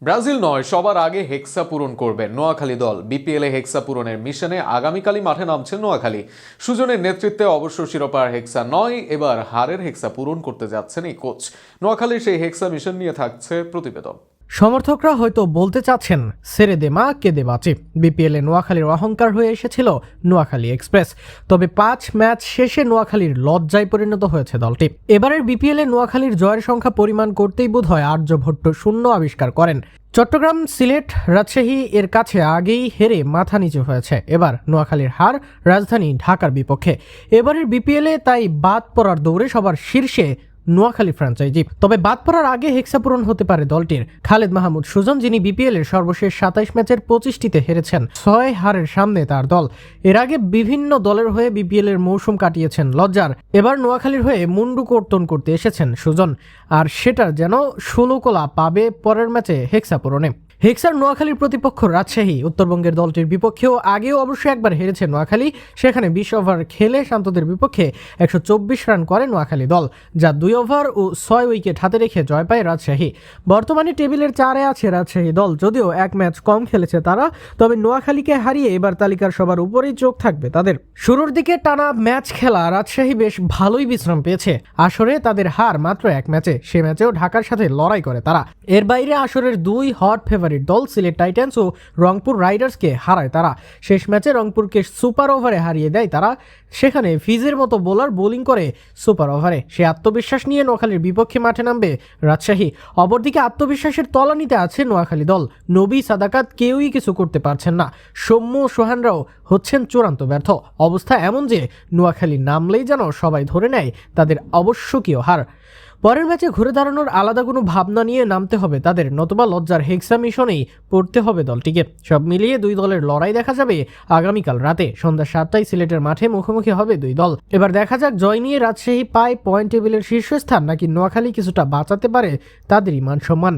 Brazil নয়, সবার আগে হেক্সা পূরণ করবেন নোয়াখালী দল। বিপিএল এ হেক্সা পূরণের মিশনে আগামীকালই মাঠে নামছেন নোয়াখালী। সুজনের নেতৃত্বে অবশ্য শিরোপার হেক্সা নয়, এবার হারের হেক্সা পূরণ করতে যাচ্ছেন এই কোচ। নোয়াখালীর সেই হেক্সা মিশন নিয়ে থাকছে প্রতিবেদন। সমর্থকরা হয়তো বলতে চাচ্ছেন সেরে দে মা কেঁদে বাঁচি। বিপিএলে নোয়াখালীর অহংকার হয়ে এসেছিল নোয়াখালী এক্সপ্রেস, তবে 5 ম্যাচ শেষে নোয়াখালীর লজ্জায় পরিণত হয়েছে দলটি। এবারের বিপিএলে নোয়াখালীর জয়ের সংখ্যা পরিমাণ করতেই বোধহয় আর্যভট্ট শূন্য আবিষ্কার করেন। চট্টগ্রাম, সিলেট, রাজশাহী এর কাছে আগেই হেরে মাথা নিচু হয়েছে। এবার নোয়াখালীর হার রাজধানী ঢাকার বিপক্ষে। এবারের বিপিএলে তাই বাদ পড়ার দৌড়ে সবার শীর্ষে নোয়াখালী ফ্র্যাঞ্চাইজি। তবে বাদ পড়ার আগে হেক্সা পূরণ হতে পারে দলটির। খালেদ মাহমুদ সুজন, যিনি বিপিএল এর সর্বশেষ 27 ম্যাচের 25টিতে হেরেছেন, 6 হারের সামনে তার দল। এর আগে বিভিন্ন দলের হয়ে বিপিএল এর মৌসুম কাটিয়েছেন লজ্জার। এবার নোয়াখালীর হয়ে মুন্ডু কর্তন করতে এসেছেন সুজন, আর সেটার যেন 16 কোলা পাবে পরের ম্যাচে হেক্সা পূরণে। হেক্সার নোয়াখালীর প্রতিপক্ষ রাজশাহী। উত্তরবঙ্গের দলটির বিপক্ষেও আগেও অবশ্যই একবার হেরেছে নোয়াখালী। সেখানে 20 ওভার খেলে শান্তদের বিপক্ষে 124 রান করে নোয়াখালী দল, যা 2 ওভার ও 6 উইকেট হাতে রেখে জয় পায় রাজশাহী। বর্তমানে টেবিলের 4-এ আছে রাজশাহী দল। যদিও 1 ম্যাচ কম খেলেছে তারা, তবে নোয়াখালীকে হারিয়ে এবার তালিকার সবার উপরেই চোখ থাকবে তাদের। শুরুর দিকে টানা ম্যাচ খেলা রাজশাহী বেশ ভালোই বিশ্রাম পেয়েছে। আসরে তাদের হার মাত্র 1 ম্যাচে, সে ম্যাচেও ঢাকার সাথে লড়াই করে তারা। এর বাইরে আসরের 2 হট ফেভারিট দল সিলেট টাইটান্স ও রংপুর রাইডার্সকে হারায় তারা। শেষ ম্যাচে রংপুরকে সুপার ওভারে হারিয়ে দেয় তারা। সেখানে ফিজের মতো বোলার বোলিং করে সুপার ওভারে। সে আত্মবিশ্বাস নিয়ে নোয়াখালীর বিপক্ষে মাঠে নামবে রাজশাহী। অপরদিকে আত্মবিশ্বাসের তলানিতে আছে নোয়াখালী দল। নবী, সাদাকাত কেউই কিছু করতে পারছেন না। সৌম্য, সোহানরাও হচ্ছেন চূড়ান্ত ব্যর্থ। অবস্থা এমন যে নোয়াখালী নামলেই যেন সবাই ধরে নেয় তাদের আবশ্যকীয় হার। পরের ম্যাচে ঘুরে দাঁড়ানোর আলাদা কোনো ভাবনা নিয়ে নামতে হবে তাদের, নতুবা লজ্জার হেক্সা মিশনেই পড়তে হবে দলটিকে। সব মিলিয়ে 2 দলের লড়াই দেখা যাবে আগামীকাল রাতে সন্ধ্যা 7টায় সিলেটের মাঠে মুখোমুখি হবে 2 দল। এবার দেখা যাক জয় নিয়ে রাজশাহী পায় পয়েন্ট টেবিলের শীর্ষস্থান, নাকি নোয়াখালী কিছুটা বাঁচাতে পারে তাদেরই মান সম্মান।